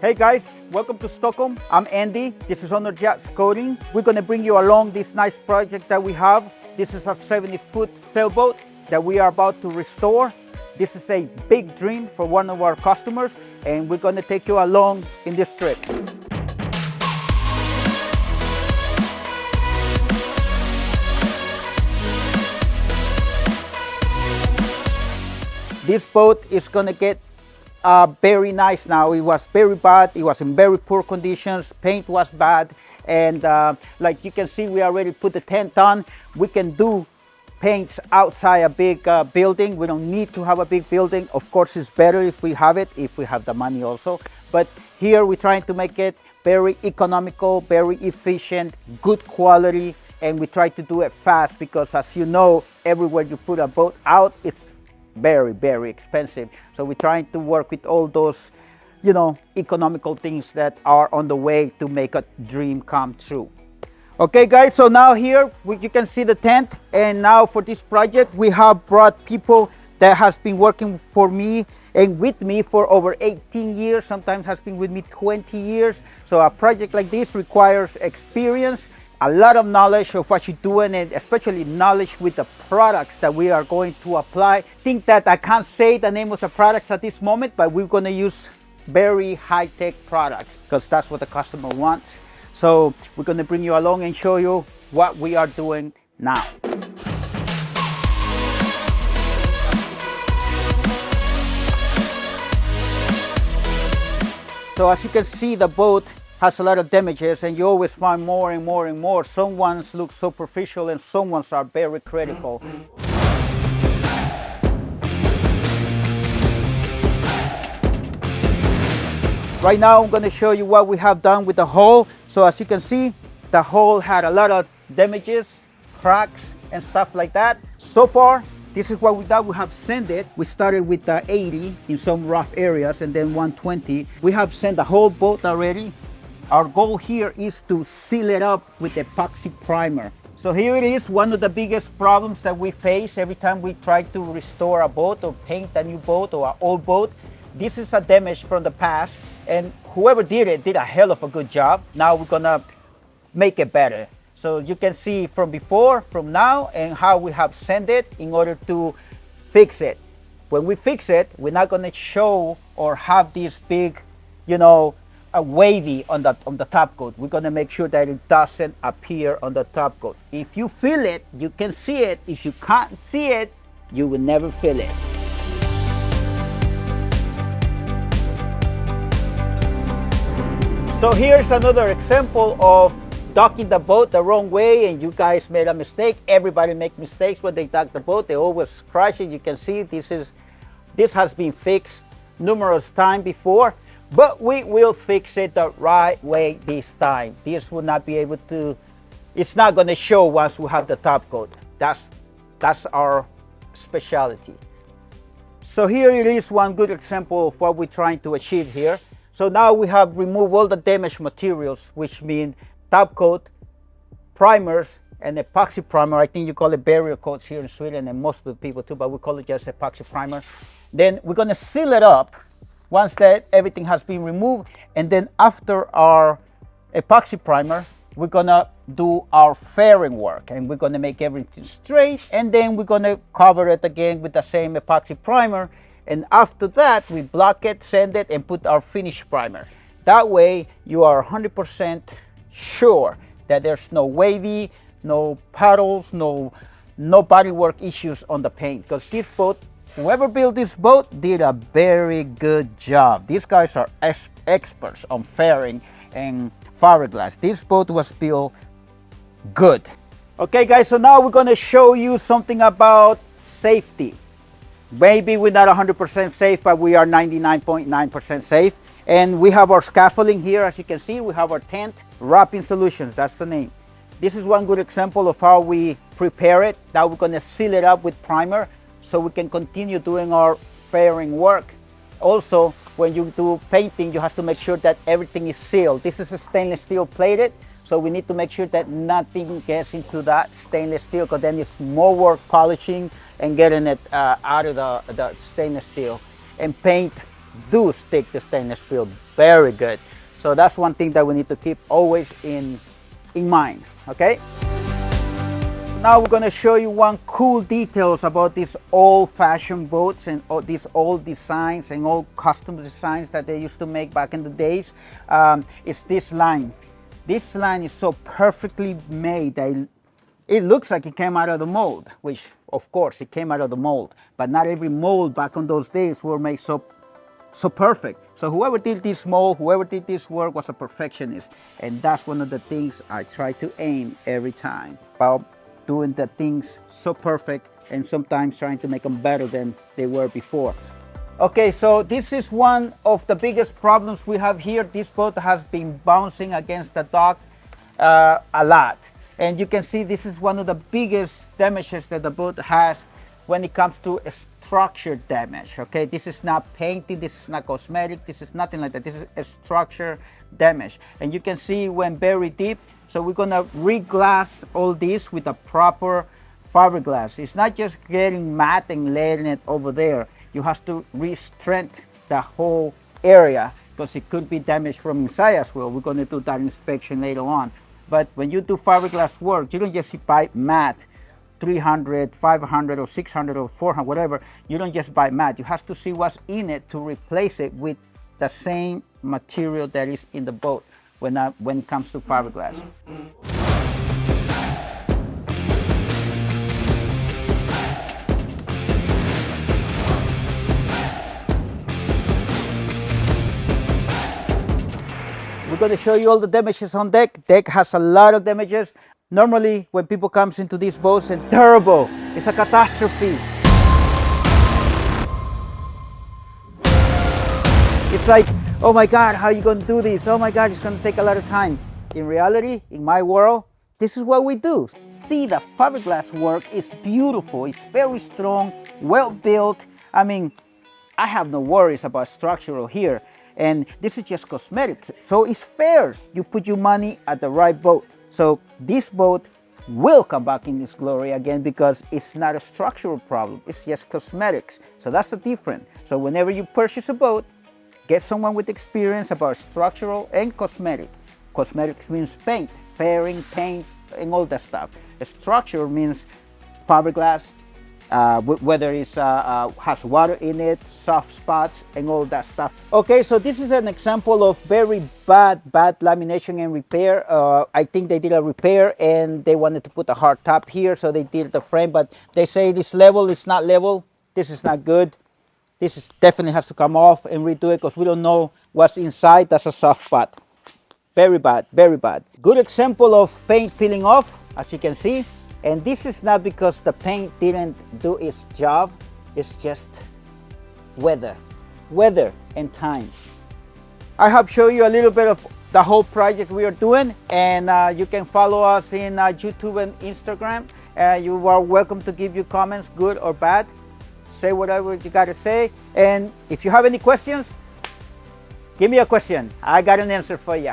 Hey guys, welcome to Stockholm. I'm Andy. This is Honors Yachts Coating. We're going to bring you along this nice project that we have. This is a 70-foot sailboat that we are about to restore. This is a big dream for one of our customers, and we're going to take you along in this trip. This boat is going to get very nice now. It was very bad. It was in very poor conditions. Paint was bad. And like you can see, we already put the tent on. We can do paints outside a big building. We don't need to have a big building. Of course, it's better if we have it, if we have the money also. But here we're trying to make it very economical, very efficient, good quality. And we try to do it fast because, as you know, everywhere you put a boat out, it's very, very expensive. So we're trying to work with all those, economical things that are on the way to make a dream come true. Okay guys, so now here you can see the tent, and now for this project we have brought people that has been working for me and with me for over 18 years, sometimes has been with me 20 years. So a project like this requires experience, a lot of knowledge of what you're doing, and especially knowledge with the products that we are going to apply. I think that I can't say the name of the products at this moment, but we're going to use very high-tech products because that's what the customer wants. So we're going to bring you along and show you what we are doing now. So as you can see, the boat has a lot of damages, and you always find more and more and more. Some ones look superficial and some ones are very critical. Right now I'm going to show you what we have done with the hull. So as you can see, the hull had a lot of damages, cracks and stuff like that. So far, this is what we done. We have sanded. We started with 80 in some rough areas and then 120. We have sanded the whole boat already. Our goal here is to seal it up with epoxy primer. So here it is, one of the biggest problems that we face every time we try to restore a boat or paint a new boat or an old boat. This is a damage from the past, and whoever did it did a hell of a good job. Now we're gonna make it better. So you can see from before, from now, and how we have sanded in order to fix it. When we fix it, we're not gonna show or have this big, a wavy on the top coat. We're gonna make sure that it doesn't appear on the top coat. If you feel it, you can see it. If you can't see it, you will never feel it. So here's another example of docking the boat the wrong way, and you guys made a mistake. Everybody makes mistakes when they dock the boat. They always crash it. You can see this has been fixed numerous times before. But we will fix it the right way this time. This will not be able to, it's not going to show once we have the top coat. That's our specialty. So here it is, one good example of what we're trying to achieve here. So now we have removed all the damaged materials, which mean top coat, primers, and epoxy primer. I think you call it barrier coats here in Sweden, and most of the people too, but we call it just epoxy primer. Then we're going to seal it up once that everything has been removed, and then after our epoxy primer, we're gonna do our fairing work, and we're gonna make everything straight, and then we're gonna cover it again with the same epoxy primer, and after that we block it, sand it, and put our finish primer. That way you are 100% sure that there's no wavy, no puddles, no bodywork issues on the paint, because this boat, whoever built this boat did a very good job. These guys are experts on fairing and fiberglass. This boat was built good. Okay guys, so now we're gonna show you something about safety. Maybe we're not 100% safe, but we are 99.9% safe. And we have our scaffolding here. As you can see, we have our tent wrapping solutions. That's the name. This is one good example of how we prepare it. Now we're gonna seal it up with primer, so we can continue doing our fairing work. Also, when you do painting, you have to make sure that everything is sealed. This is a stainless steel plated, so we need to make sure that nothing gets into that stainless steel, because then it's more work polishing and getting it out of the stainless steel. And paint do stick to stainless steel very good. So that's one thing that we need to keep always in mind, okay? Now we're going to show you one cool details about these old-fashioned boats and these old designs and old custom designs that they used to make back in the days. It's this line. This line is so perfectly made that it looks like it came out of the mold, which of course it came out of the mold, but not every mold back on those days were made so perfect. So whoever did this mold, whoever did this work was a perfectionist, and that's one of the things I try to aim every time about doing the things so perfect and sometimes trying to make them better than they were before. Okay, so this is one of the biggest problems we have here. This boat has been bouncing against the dock a lot, and you can see this is one of the biggest damages that the boat has when it comes to a structure damage. Okay, this is not painting, this is not cosmetic, this is nothing like that. This is a structure damage, and you can see when very deep. So we're gonna re-glass all this with a proper fiberglass. It's not just getting matte and laying it over there. You have to re-strengthen the whole area because it could be damaged from inside as well. We're gonna do that inspection later on. But when you do fiberglass work, you don't just buy matte 300, 500 or 600 or 400, whatever. You don't just buy matte. You have to see what's in it to replace it with the same material that is in the boat when it comes to fiberglass. We're going to show you all the damages on deck. Deck has a lot of damages. Normally, when people comes into these boats, it's terrible. It's a catastrophe. It's like, oh my God, how are you going to do this? Oh my God, it's going to take a lot of time. In reality, in my world, this is what we do. See, the fiberglass work is beautiful. It's very strong, well built. I mean, I have no worries about structural here. And this is just cosmetics. So it's fair. You put your money at the right boat. So this boat will come back in its glory again because it's not a structural problem. It's just cosmetics. So that's the difference. So whenever you purchase a boat, get someone with experience about structural and cosmetic. Cosmetics means paint, fairing, paint, and all that stuff. A structure means fiberglass, whether it has water in it, soft spots, and all that stuff. Okay, so this is an example of very bad lamination and repair. I think they did a repair and they wanted to put a hard top here, so they did the frame, but they say this level, it's not level. This is not good. This is definitely has to come off and redo it because we don't know what's inside. That's a soft spot. Very bad, very bad. Good example of paint peeling off, as you can see. And this is not because the paint didn't do its job. It's just weather and time. I have shown you a little bit of the whole project we are doing, and you can follow us in YouTube and Instagram. You are welcome to give your comments, good or bad. Say whatever you got to say. And if you have any questions, give me a question. I got an answer for you.